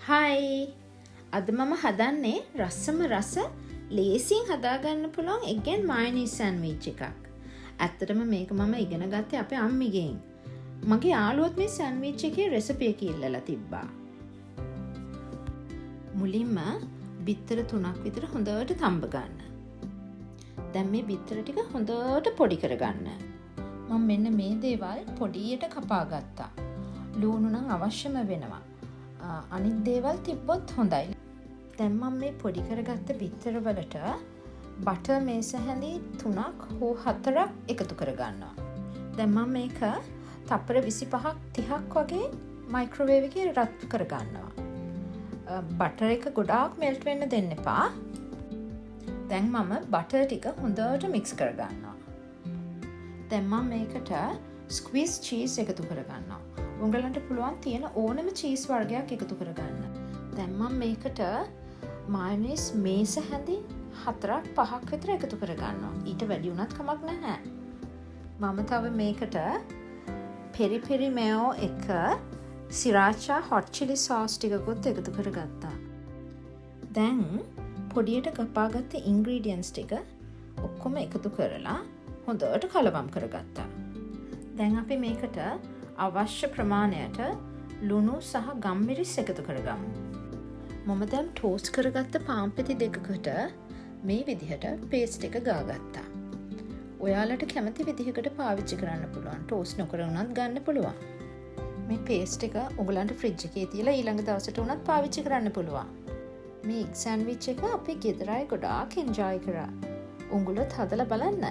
හයි! අද මම හදන්නේ රසම රස ලේසියෙන් හදාගන්න පුළුවන් egg and mayonnaise sandwich එකක්. ඇත්තටම මේක මම ඉගෙන ගත්තේ අපේ අම්මිගෙන්. මගේ යාළුවොත් මේ sandwich එකේ රෙසිපි එක ඉල්ලලා තිබ්බා. මුලින්ම බිත්තර 3ක් විතර හොඳට තඹ ගන්න. දැන් මේ බිත්තර ටික හොඳට පොඩි කරගන්න. මම මෙන්න මේ දේවල් පොඩියට කපා ගත්තා. ලුණු නම් අවශ්‍යම වෙනවා. අනිත් දේවල් තිබ්බොත් හොඳයි. දැන් මම මේ පොඩි කරගත්ත බිත්තර වලට බටර් මේස හැඳි 3ක් හෝ 4ක් එකතු කරගන්නවා. දැන් මම මේක තප්පර 25ක් 30ක් වගේ මයික්‍රෝවේව් එකේ රත් කරගන්නවා. බටර් එක ගොඩාක් මෙල්ට් වෙන්න දෙන්න එපා. දැන් මම බටර් ටික හොඳට මික්ස් කරගන්නවා. දැන් මම මේකට ස්ක්වීස් චීස් එකතු කරගන්නවා. උංගලන්ට පුළුවන් තියෙන ඕනම චීස් වර්ගයක් එකතු කරගන්න. දැන් මම මේකට මයොනයිස් මේස හැඳි 4ක් 5ක් විතර එකතු කරගන්නවා. ඊට වැඩි වුණත් කමක් නැහැ. මම තව මේකට පෙරි පෙරි මේයෝ එක සිරාචා හොට් චිලි සෝස් ටිකකුත් එකතු කරගත්තා. දැන් පොඩියට කපාගත්ත ඉන්ග්‍රීඩියන්ට්ස් ටික ඔක්කොම එකතු කරලා හොඳට කලවම් කරගත්තා. දැන් අපි මේකට අවශ්‍ය ප්‍රමාණයට ලුණු සහ ගම්මිරිස් එකතු කරගමු. මම දැන් ටෝස්ට් කරගත්ත පාන්පෙති දෙකකට මේ විදිහට පේස්ට් එක ගාගත්තා. ඔයාලට කැමති විදිහකට පාවිච්චි කරන්න පුළුවන්. ටෝස්ට් නොකර උනත් ගන්න පුළුවන්. මේ පේස්ට් එක ඔයගලන්ට ෆ්‍රිජ් එකේ තියලා ඊළඟ දවසට උනත් පාවිච්චි කරන්න පුළුවන්. මේ එග් සෑන්ඩ්විච් එක අපි ගෙදර අය ගොඩාක් එන්ජොයි කරා. උඹලත් හදලා බලන්න.